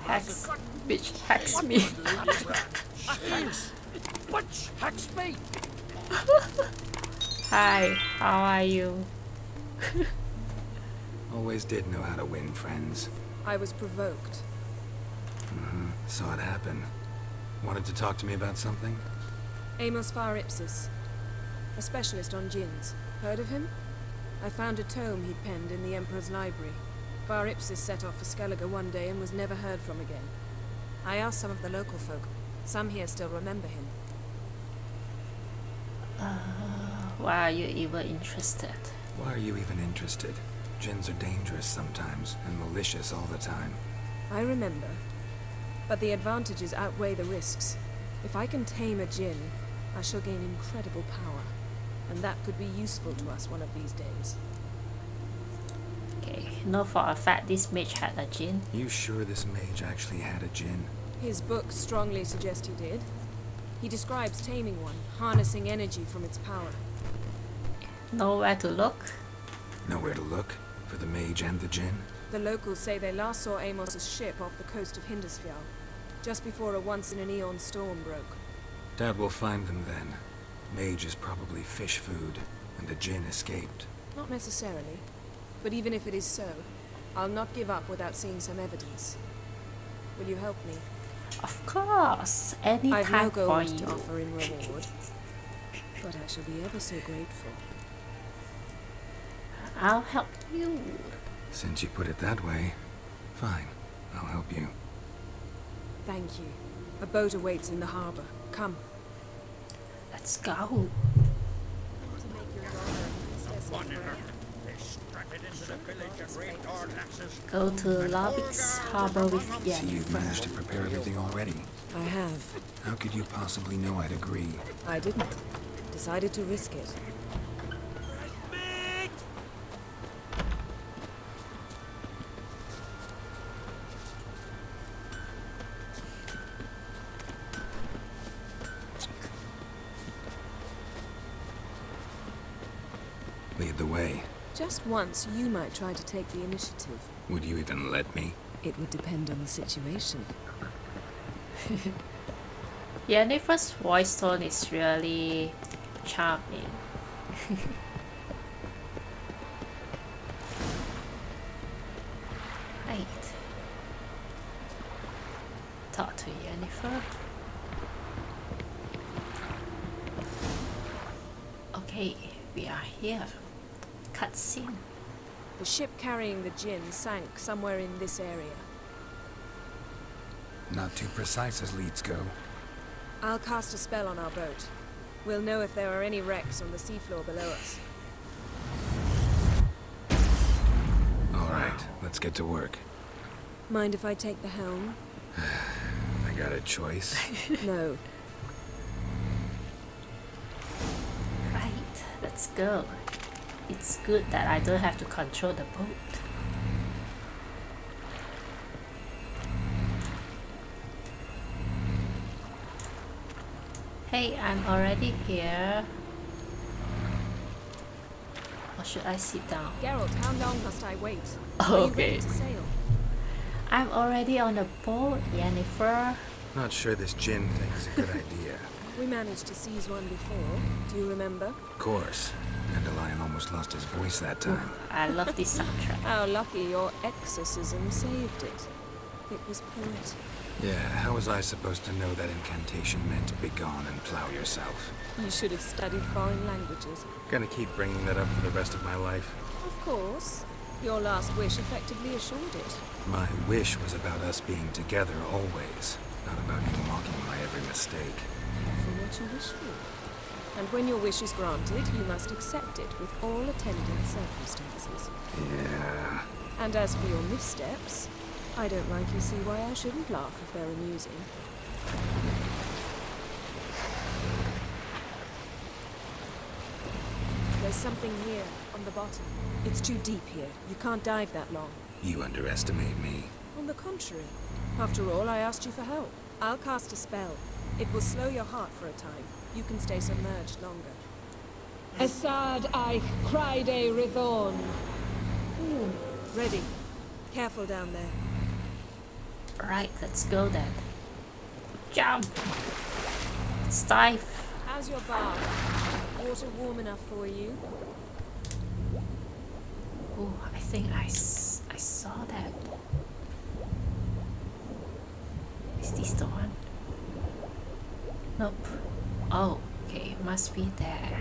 Hacks. Bitch hacks me. Butch hacks me. Hi, how are you? Always did know how to win friends. I was provoked. Saw it happen. Wanted to talk to me about something? Amos Far Ipsis, a specialist on djinns. Heard of him? I found a tome he'd penned in the Emperor's library. Far Ipsis set off for Skellig one day and was never heard from again. I asked some of the local folk. Some here still remember him. Why are you even interested? Why are you even interested? Djinns are dangerous sometimes, and malicious all the time. I remember. But the advantages outweigh the risks. If I can tame a djinn, I shall gain incredible power. And that could be useful to us one of these days. Okay, know for a fact this mage had a djinn. You sure this mage actually had a djinn? His books strongly suggest he did. He describes taming one, harnessing energy from its power. Nowhere to look. Nowhere to look? For the mage and the djinn? The locals say they last saw Amos's ship off the coast of Hindusfjall, just before a once-in-an-eon storm broke. Doubt we'll find them then. Mage is probably fish food, and the djinn escaped. Not necessarily. But even if it is so, I'll not give up without seeing some evidence. Will you help me? Of course, I've no anytime for gold you. to offer in reward, but I shall be ever so grateful. I'll help you. Since you put it that way, fine, I'll help you. Thank you. A boat awaits in the harbor. Come. Let's go. Go to Lobix Harbor with See, you've Yennefer. managed to prepare everything already. I have. How could you possibly know I'd agree? I didn't. Decided to risk it. Lead the way. Just once, you might try to take the initiative. Would you even let me? It would depend on the situation. Yennefer's voice tone is really charming. Right. Talk to Yennefer. Okay, we are here. Cutscene. The ship carrying the djinn sank somewhere in this area. Not too precise as leads go. I'll cast a spell on our boat. We'll know if there are any wrecks on the seafloor below us. All right, let's get to work. Mind if I take the helm? I got a choice. No. Right, let's go. It's good that I don't have to control the boat. Hey, I'm already here. Or should I sit down? Geralt, how long must I wait? Oh, Are you okay. ready to sail? I'm already on the boat, Yennefer. Not sure this djinn thing's a good idea. We managed to seize one before. Do you remember? Of course. Dandelion almost lost his voice that time. I love this soundtrack. How lucky your exorcism saved it. It was poetic. Yeah, how was I supposed to know that incantation meant begone and plow yourself? You should have studied foreign languages. Gonna keep bringing that up for the rest of my life. Of course. Your last wish effectively assured it. My wish was about us being together always, not about you mocking my every mistake. Careful what you wish for. And when your wish is granted, you must accept it with all attendant circumstances. Yeah. And as for your missteps, I don't rightly see why I shouldn't laugh if they're amusing. There's something here, on the bottom. It's too deep here. You can't dive that long. You underestimate me. On the contrary. After all, I asked you for help. I'll cast a spell. It will slow your heart for a time. You can stay submerged longer. Asad I cried a Rithorn. Ready. Careful down there. Right, let's go then. Jump! It's dive. How's your bath? Water warm enough for you? Oh, I think I saw that. Is this the one? Nope. Oh, okay, must be there.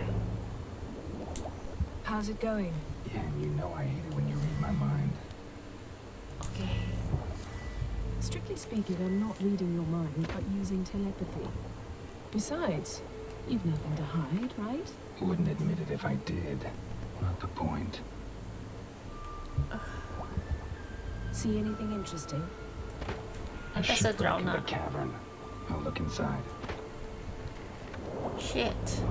How's it going? Yeah, and you know I hate it when you read my mind. Okay. Strictly speaking, I'm not reading your mind, but using telepathy. Besides, you've nothing to hide, right? Wouldn't admit it if I did. Not the point. See anything interesting? A That's a shipwreck in the drowner. cavern. I'll look inside. Shit.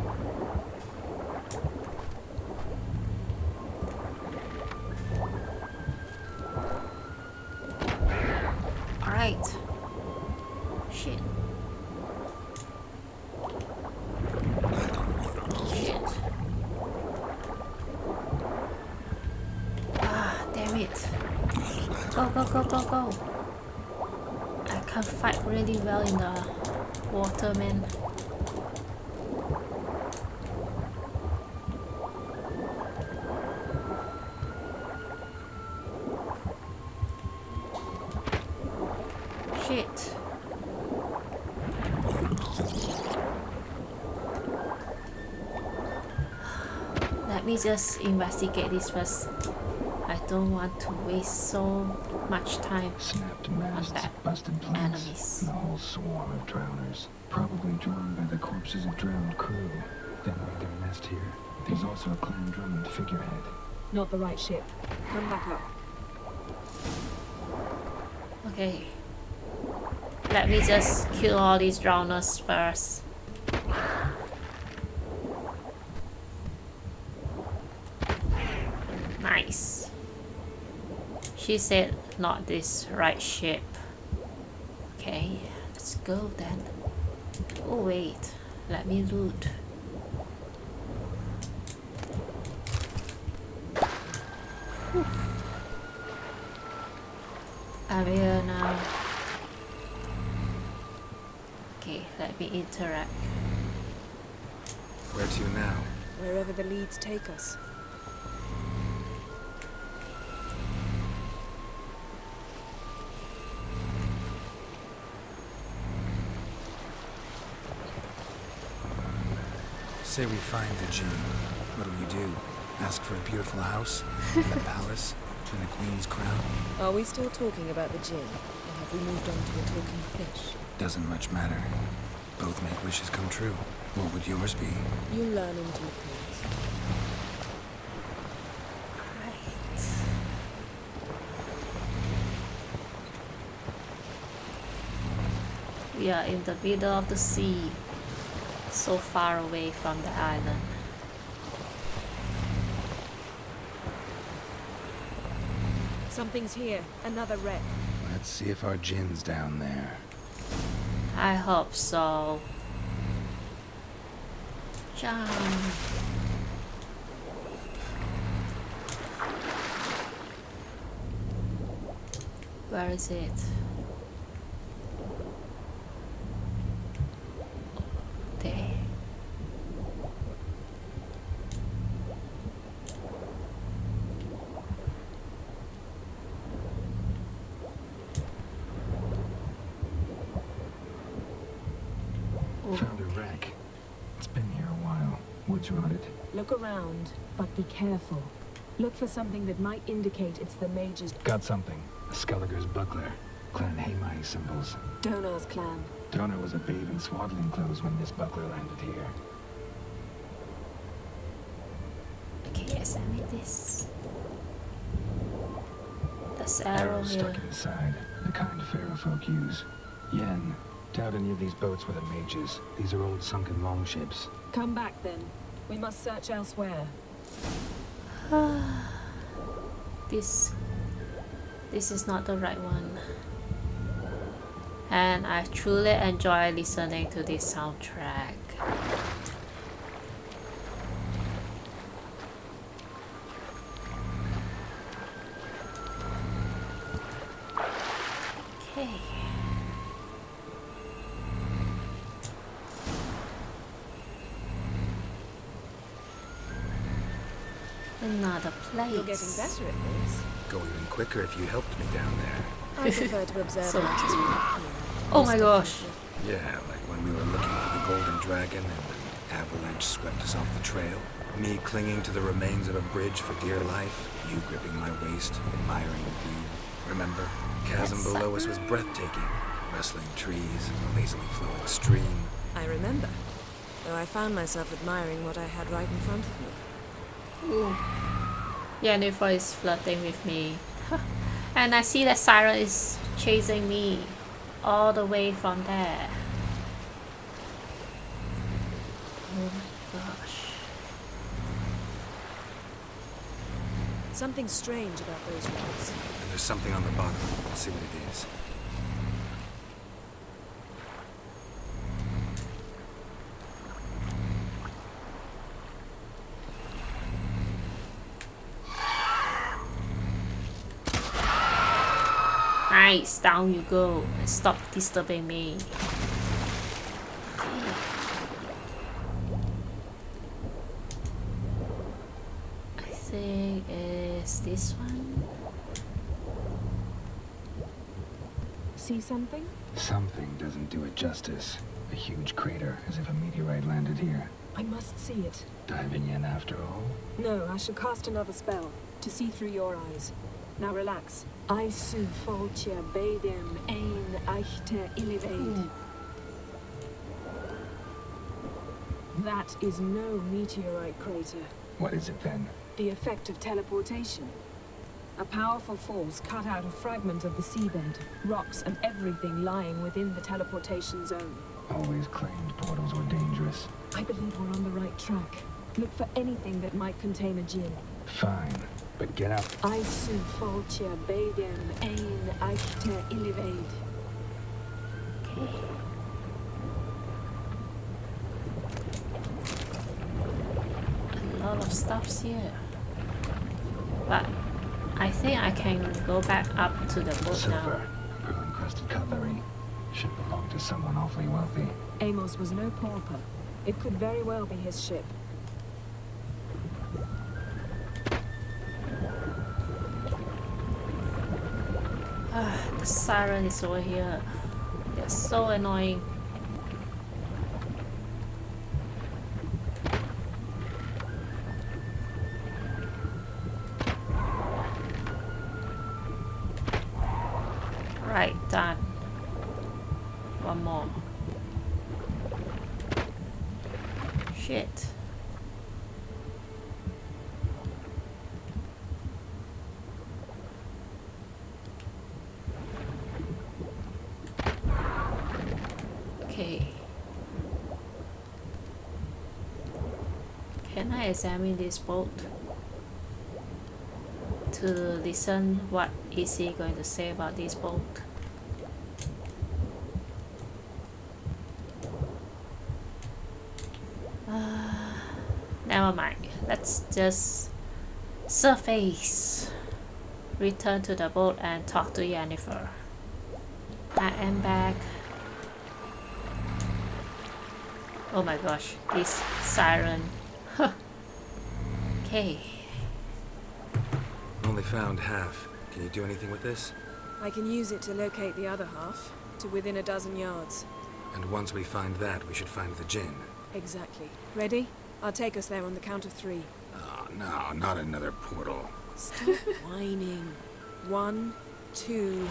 Alright. Shit. Shit. Ah, damn it. Go, go, go, go, go. I can't fight really well in the water, man. Shit. Let me just investigate this first. I don't want to waste so much time Snapped on masts, that busted planks, enemies. and a whole swarm of drowners. Probably drawn by the corpses of drowned crew. That made their nest here. There's also a clan Drummond figurehead. Not the right ship. Come back up. Okay. Let me just kill all these drowners first. Nice. She said not this right ship. Okay, let's go then. Oh wait, let me loot. Whew. I'm here now. Okay, let me interact. Where to now? Wherever the leads take us. Say we find the Jinn. What'll you do? Ask for a beautiful house? And a palace? And a queen's crown? Are we still talking about the Jinn? Or have we moved on to a talking fish? Doesn't much matter. Both make wishes come true. What would yours be? You learn in due course. Right. We are in the middle of the sea, so far away from the island. Something's here. Another wreck. Let's see if our Jinn's down there. I hope so. Jump. Where is it? There. Found a wreck. It's been here a while. Woods rotted. Look around, but be careful. Look for something that might indicate it's the mage's... Got something. A Skelliger's buckler. Clan Haymai symbols. Donar's clan. Donar was a babe in swaddling clothes when this buckler landed here. Okay, yes, I need this. This arrow Arrows here. stuck inside. The kind pharaoh folk use. Yen. Doubt any of these boats were the mages. These are old sunken longships. Come back then. We must search elsewhere. This is not the right one. And I truly enjoy listening to this soundtrack. Okay. Another place. You're getting better at this. Go even quicker if you helped me down there. I prefer to observe So matters from up here. Oh my gosh. Yeah, like when we were looking for the golden dragon and an avalanche swept us off the trail. Me clinging to the remains of a bridge for dear life. You gripping my waist, admiring the view. Remember? Chasm Yes, below us was breathtaking. Rustling trees, a lazily flowing stream. I remember, though I found myself admiring what I had right in front of me. Ooh. Yennefer is flirting with me. And I see that Siren is chasing me all the way from there. Oh my gosh. Something strange about those rocks. And there's something on the bottom. I'll see what it is. Nice, down you go. And stop disturbing me. I think it's this one. See something? Something doesn't do it justice. A huge crater, as if a meteorite landed here. I must see it. Diving in after all? No, I shall cast another spell to see through your eyes. Now relax. I su foltje bedem ein echte illivaid. That is no meteorite crater. What is it then? The effect of teleportation. A powerful force cut out a fragment of the seabed, rocks and everything lying within the teleportation zone. Always claimed portals were dangerous. I believe we're on the right track. Look for anything that might contain a djinn. Fine, but get out. I su foltje bedem ein echte illivaid. Okay. A lot of stuffs here. But I think I can go back up to the boat now. Silver, pearl-encrusted cutlery. Should belong to someone awfully wealthy. Amos was no pauper. It could very well be his ship. The siren is over here. They're so annoying. Right, done. One more. Shit. Okay. Can I examine this boat to listen what is he going to say about this boat? Never mind. Let's just surface. Return to the boat and talk to Yennefer. I am back. Oh my gosh, this siren. Okay. Only found half. Can you do anything with this? I can use it to locate the other half, to within a dozen yards. And once we find that, we should find the djinn. Exactly. Ready? I'll take us there on the count of 3. Oh, no, not another portal. Stop whining. 1, 2...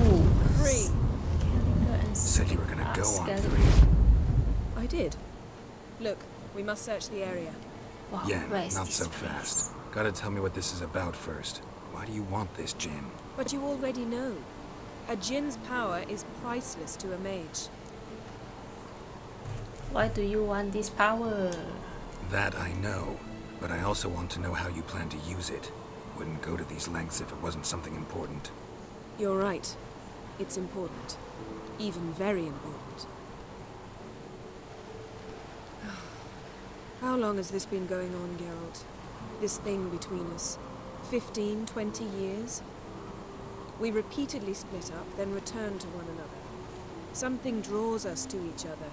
Ooh. 3. Said you were gonna go on Skellig. 3. I did. Look, we must search the area. Wow, Yen, where is not this so place? fast. Gotta tell me what this is about first. Why do you want this djinn? But you already know. A djinn's power is priceless to a mage. Why do you want this power? That I know, but I also want to know how you plan to use it. Wouldn't go to these lengths if it wasn't something important. You're right. It's important. Even very important. How long has this been going on, Geralt? This thing between us? 15, 20 years. We repeatedly split up, then return to one another. Something draws us to each other,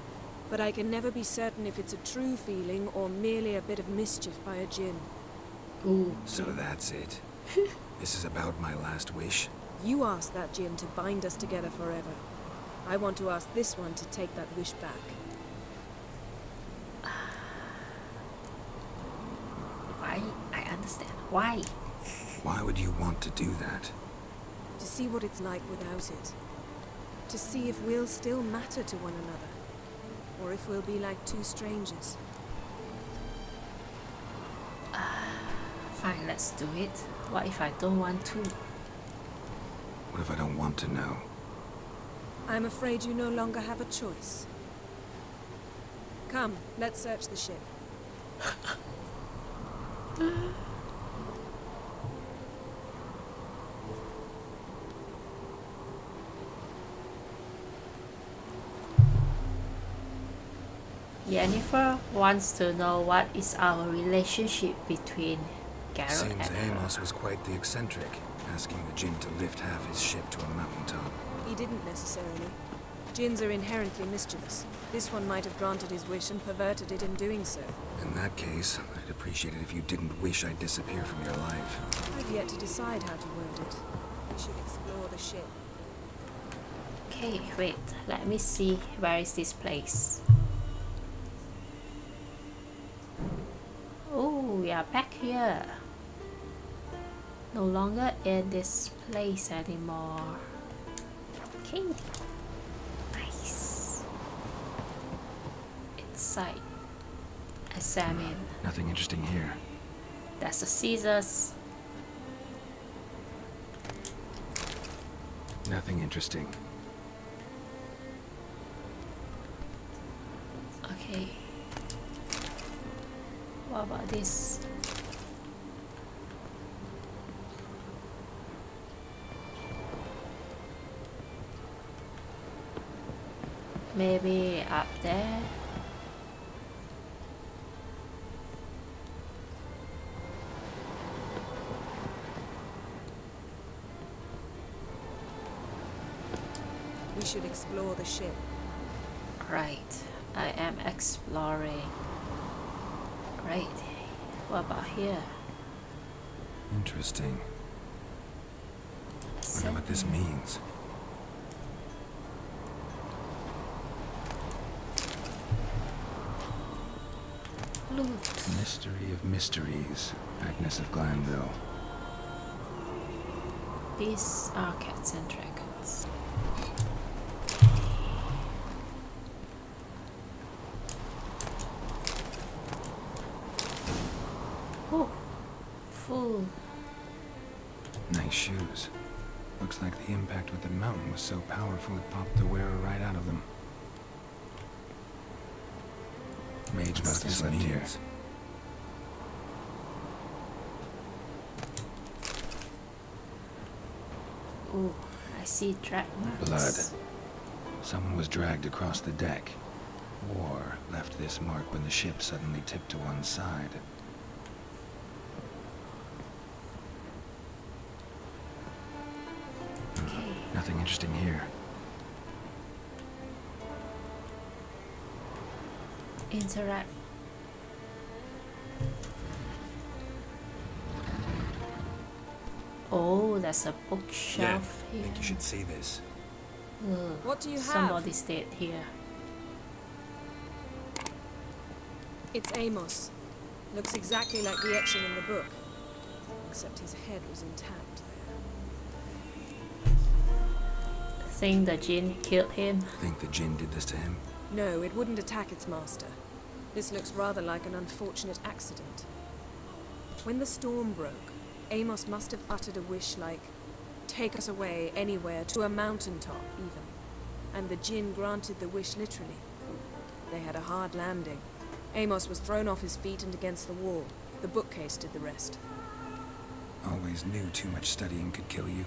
but I can never be certain if it's a true feeling or merely a bit of mischief by a djinn. Ooh. So that's it. This is about my last wish. You asked that djinn to bind us together forever. I want to ask this one to take that wish back. Why? I understand. Why? Why would you want to do that? To see what it's like without it. To see if we'll still matter to one another. Or if we'll be like two strangers. Fine, let's do it. What if I don't want to? What if I don't want to know? I'm afraid you no longer have a choice. Come, let's search the ship. Yennefer wants to know what is our relationship between Geralt Seems and her. Amos was quite the eccentric, asking the djinn to lift half his ship to a mountaintop. He didn't necessarily. Djinns are inherently mischievous. This one might have granted his wish and perverted it in doing so. In that case, I'd appreciate it if you didn't wish I'd disappear from your life. I've yet to decide how to word it. We should explore the ship. Okay, wait. Let me see. Where is this place? Oh, we are back here. No longer in this place anymore. Okay. Nice. Inside. Examine. Nothing interesting here. That's the scissors. Nothing interesting. Okay. What about this? Maybe up there. We should explore the ship. Right. I am exploring. Great. What about here? Interesting. Wonder what this means. Loot. Mystery of mysteries. Agnes of Glanville. These are cats and dragons. Oh, full. Nice shoes. Looks like the impact with the mountain was so powerful it popped the wearer right out of them. Mage must have slept here. Oh, I see track marks. Blood. Someone was dragged across the deck. Or left this mark when the ship suddenly tipped to one side. Okay. Nothing interesting here. Interact. Oh, that's a bookshelf I here. think you should see this. Ugh, What do you have? somebody stayed here. It's Amos. Looks exactly like the etching in the book. Except his head was intact there. Think the djinn killed him. Think the djinn did this to him? No, it wouldn't attack its master. This looks rather like an unfortunate accident. When the storm broke, Amos must have uttered a wish like, "Take us away, anywhere, to a mountaintop, even." And the djinn granted the wish literally. They had a hard landing. Amos was thrown off his feet and against the wall. The bookcase did the rest. Always knew too much studying could kill you.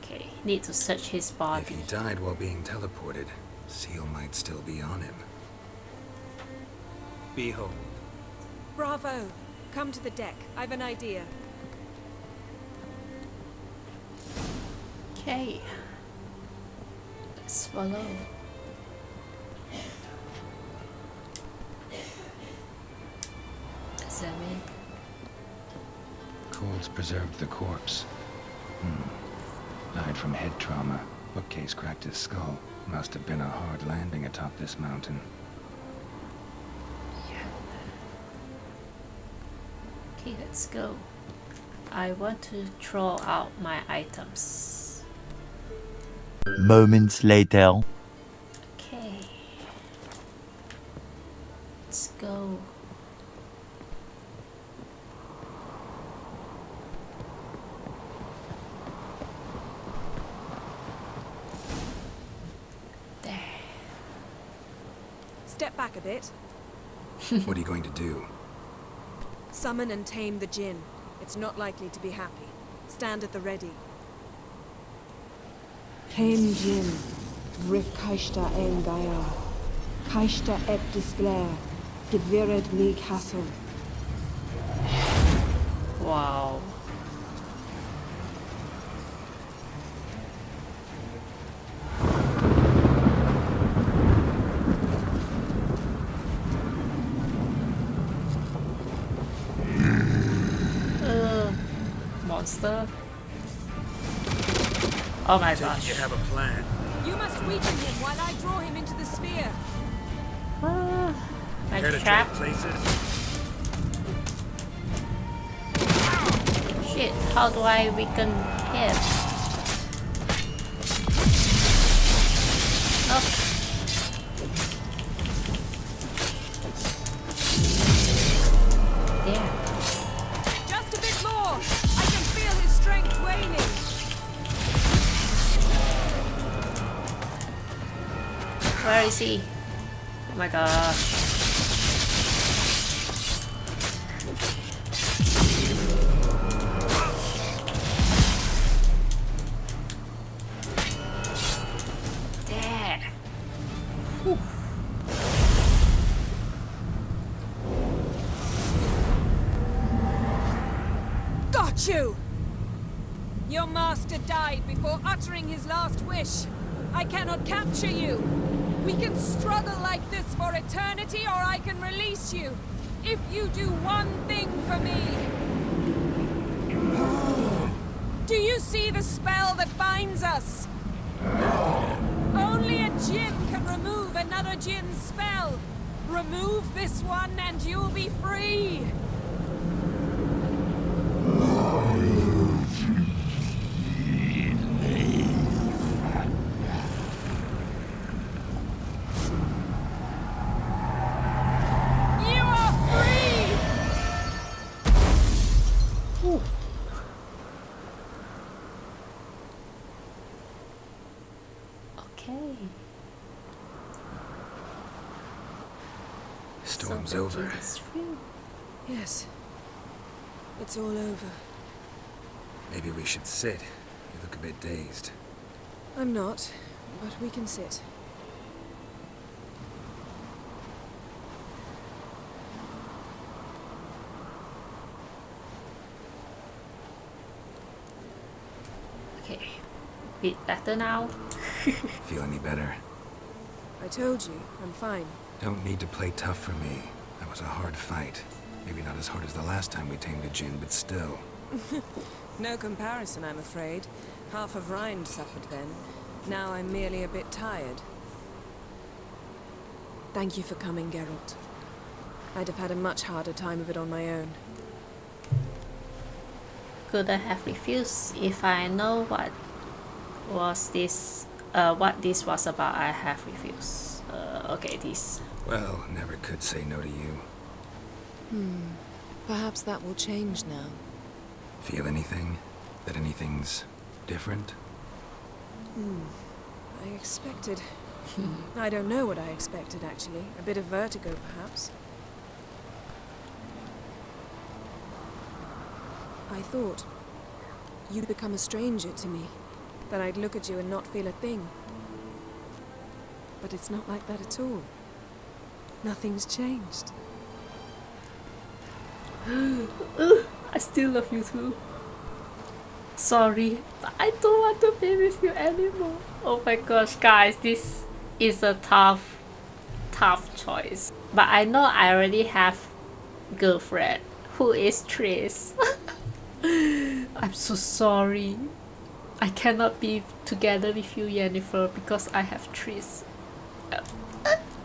Okay, need to search his If body. he died while being teleported, Seal might still be on him. Behold. Bravo! Come to the deck. I've an idea. Okay. Let's follow. Examine. Colds preserved the corpse. Died from head trauma. Bookcase cracked his skull. Must have been a hard landing atop this mountain. Okay, let's go. I want to throw out my items. Moments later. Okay. Let's go. There. Step back a bit. What are you going to do? Summon and tame the djinn. It's not likely to be happy. Stand at the ready. Hen Jin, Rif Kaishta en Gaia, Kaishta et Disglair, Gevired me Castle. Wow. Monster. Oh my gosh. You have a plan. You must weaken him while I draw him into the sphere. My Care to trap. trade places? Shit, how do I weaken him? Oh. There. Just a bit more. I can feel his strength waning. Where is he? Oh my gosh. There. Whew. Got you! Your master died before uttering his last wish. I cannot capture you. We can struggle like this for eternity, or I can release you. If you do one thing for me. Do you see the spell that binds us? Only a djinn can remove another djinn's spell. Remove this one and you'll be free. You are free! Okay. Storm's So the over. kid is free. Yes. It's all over. Maybe we should sit. You look a bit dazed. I'm not, but we can sit. Okay. Bit better now. Feel any better? I told you, I'm fine. Don't need to play tough for me. That was a hard fight. Maybe not as hard as the last time we tamed a djinn, but still. No comparison, I'm afraid. Half of Rind suffered then. Now I'm merely a bit tired. Thank you for coming, Geralt. I'd have had a much harder time of it on my own. Could I have refused if I know what this was about? I have refused. Okay, this. Well, never could say no to you. Perhaps that will change now. Feel anything? That anything's different? I expected... I don't know what I expected, actually. A bit of vertigo, perhaps. I thought you'd become a stranger to me. That I'd look at you and not feel a thing. But it's not like that at all. Nothing's changed. I still love you too. Sorry, but I don't want to be with you anymore. Oh my gosh, guys, this is a tough choice. But I know I already have girlfriend who is Tris. I'm so sorry. I cannot be together with you, Yennefer, because I have Tris.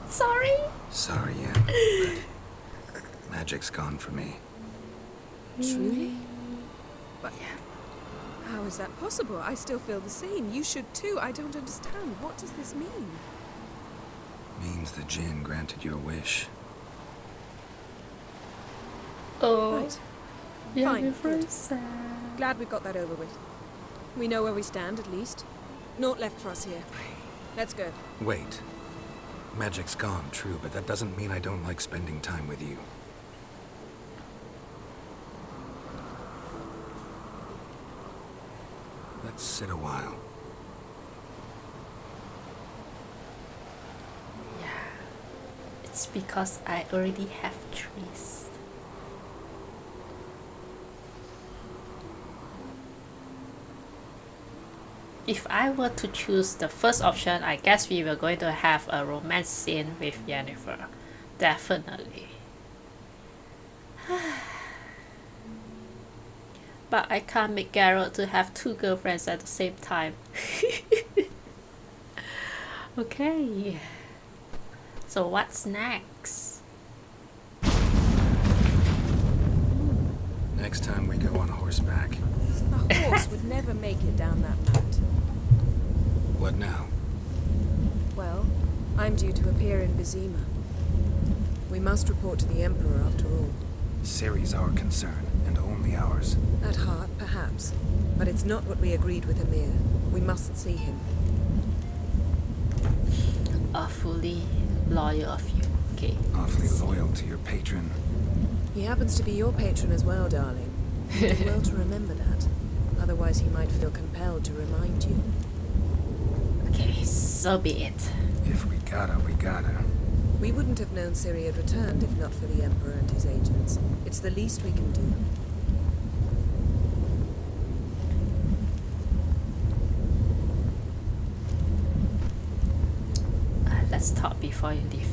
Sorry. Sorry, Yen, but magic's gone for me. Truly? But how is that possible? I still feel the same. You should too. I don't understand. What does this mean? Means the Jinn granted your wish. Oh, Right. Yennefer Fine, good. sad. Glad we got that over with. We know where we stand, at least. Naught left for us here. Let's go. Wait. Magic's gone, true, but that doesn't mean I don't like spending time with you. Let's sit a while. It's because I already have Tris. If I were to choose the first option, I guess we were going to have a romance scene with Yennefer. Definitely. But I can't make Geralt to have two girlfriends at the same time. Okay. So what's next? Next time we go on horseback. A horse would never make it down that mountain. What now? Well, I'm due to appear in Vizima. We must report to the Emperor after all. Ciri's our concern, and only ours. At heart, perhaps. But it's not what we agreed with Emir. We must see him. Awfully loyal of you. Okay. Awfully loyal to your patron. He happens to be your patron as well, darling. You do well to remember that. Otherwise he might feel compelled to remind you. Okay, so be it. If we gotta, we gotta. We wouldn't have known Ciri had returned if not for the Emperor and his agents. It's the least we can do. Let's talk before you leave.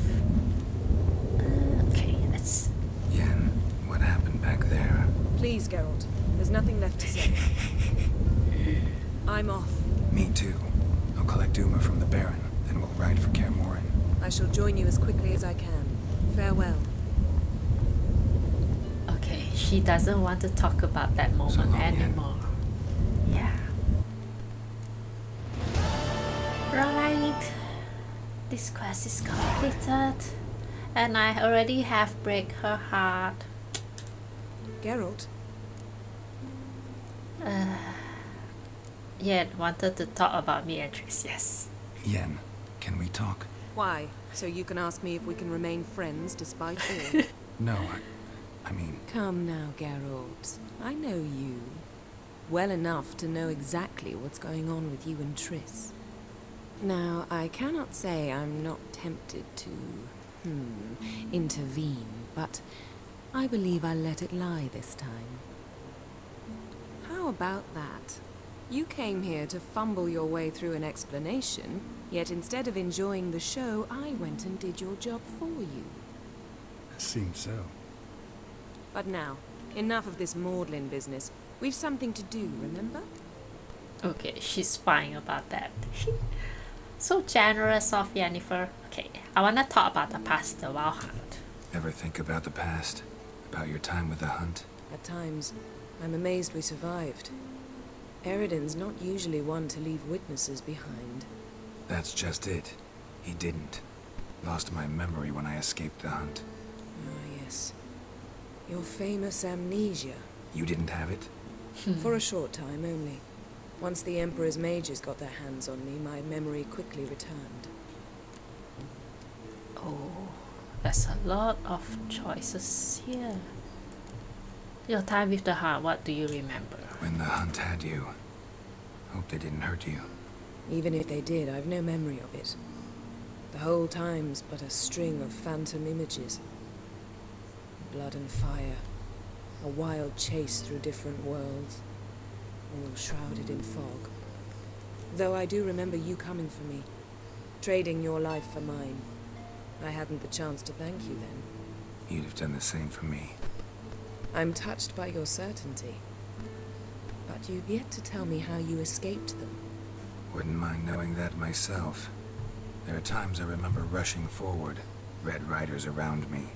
Okay, let's... Yen, what happened back there? Please, Geralt. There's nothing left to say. I'm off. Me too. I'll collect Uma from the Baron, then we'll ride for Kaer Morhen. I shall join you as quickly as I can. Farewell. Okay, she doesn't want to talk about that moment So long, Yen. anymore. Yeah. Right. This quest is completed. And I already have break her heart. Geralt? Yeah, wanted to talk about me and Tris, yes. Yen, can we talk? Why? So you can ask me if we can remain friends despite all? No, I mean... Come now, Geralt. I know you. Well enough to know exactly what's going on with you and Tris. Now, I cannot say I'm not tempted to, intervene, but I believe I'll let it lie this time. How about that? You came here to fumble your way through an explanation, yet instead of enjoying the show, I went and did your job for you. Seems so. But now, enough of this maudlin business. We've something to do, remember? Okay, she's fine about that. So generous of Yennefer. Okay, I wanna talk about the past, the Wild Hunt. Ever think about the past? About your time with the hunt? At times, I'm amazed we survived. Eridan's not usually one to leave witnesses behind. That's just it. He didn't. Lost my memory when I escaped the hunt. Ah, yes. Your famous amnesia. You didn't have it? For a short time only. Once the Emperor's mages got their hands on me, my memory quickly returned. Oh, there's a lot of choices here. Your time with the hunt, what do you remember? When the hunt had you. Hope they didn't hurt you. Even if they did, I've no memory of it. The whole time's but a string of phantom images. Blood and fire. A wild chase through different worlds, all shrouded in fog. Though I do remember you coming for me, trading your life for mine. I hadn't the chance to thank you then. You'd have done the same for me. I'm touched by your certainty. But you've yet to tell me how you escaped them. Wouldn't mind knowing that myself. There are times I remember rushing forward, red riders around me.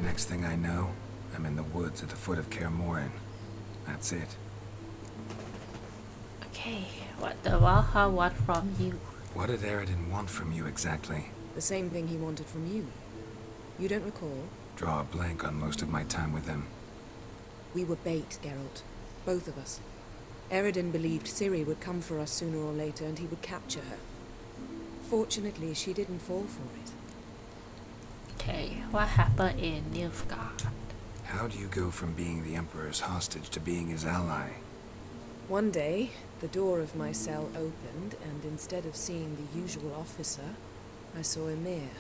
Next thing I know, I'm in the woods at the foot of Kaer Morhen. That's it. Okay, what the Valhalla want from you? What did Yrden want from you exactly? The same thing he wanted from you. You don't recall? Draw a blank on most of my time with him. We were bait, Geralt. Both of us. Yrden believed Ciri would come for us sooner or later and he would capture her. Fortunately, she didn't fall for it. Okay, what happened in Nilfgaard? How do you go from being the Emperor's hostage to being his ally? One day, the door of my cell opened, and instead of seeing the usual officer, I saw Emir.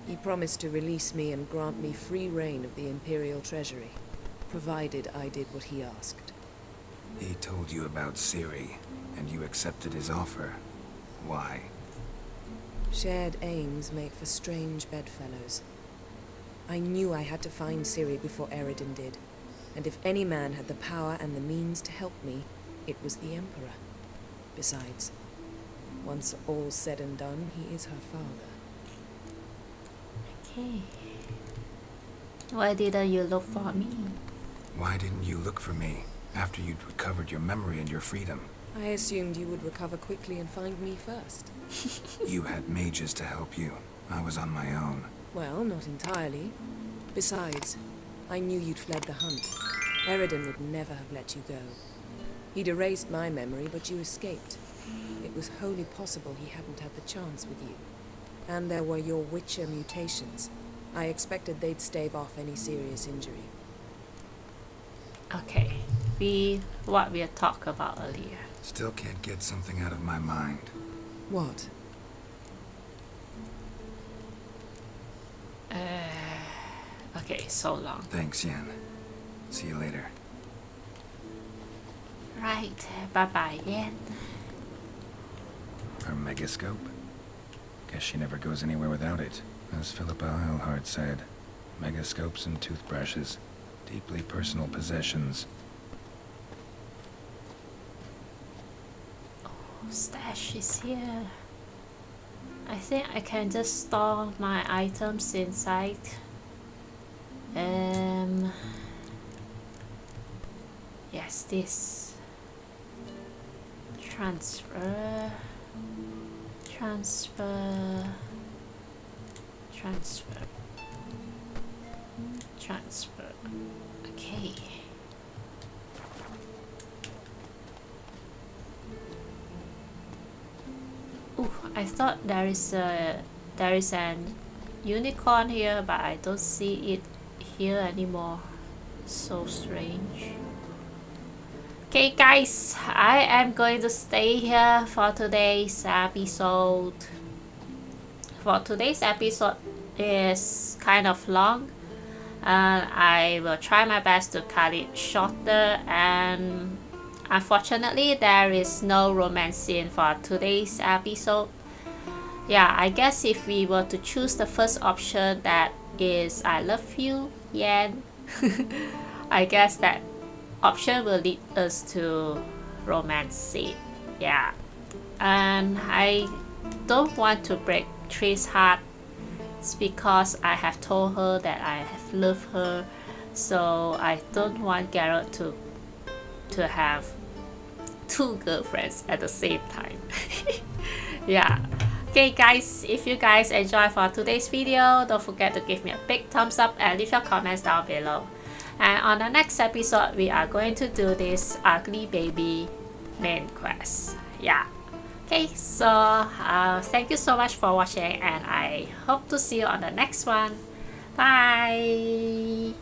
He promised to release me and grant me free reign of the Imperial Treasury, provided I did what he asked. He told you about Ciri, and you accepted his offer. Why? Shared aims make for strange bedfellows. I knew I had to find Ciri before Yrden did, and if any man had the power and the means to help me, it was the Emperor. Besides, once all's said and done, he is her father. Okay. Why didn't you look for me? Why didn't you look for me after you'd recovered your memory and your freedom? I assumed you would recover quickly and find me first. You had mages to help you. I was on my own. Well, not entirely. Besides, I knew you'd fled the hunt. Yrden would never have let you go. He'd erased my memory, but you escaped. It was wholly possible he hadn't had the chance with you. And there were your Witcher mutations. I expected they'd stave off any serious injury. Okay, what we talked about earlier. Still can't get something out of my mind. What? Okay, so long. Thanks, Yen. See you later. Right, bye-bye, Yen. Her megascope? Guess she never goes anywhere without it. As Philippa Eilhart said, megascopes and toothbrushes. Deeply personal possessions. Oh, stash is here. I think I can just store my items inside. Yes, this. Transfer. Okay. Ooh, I thought there is an unicorn here, but I don't see it here anymore. So strange. Okay guys, I am going to stay here for today's episode. For today's episode is kind of long, and I will try my best to cut it shorter, and unfortunately there is no romance scene for today's episode. Yeah, I guess if we were to choose the first option, that is I love you, Yen. I guess that option will lead us to romance scene. Yeah, and I don't want to break Trish's heart. It's because I have told her that I have loved her, so I don't want Geralt to have two girlfriends at the same time. Yeah. Okay guys, if you guys enjoyed for today's video, don't forget to give me a big thumbs up and leave your comments down below. And on the next episode, we are going to do this ugly baby main quest. Yeah. Okay, so thank you so much for watching, and I hope to see you on the next one. Bye.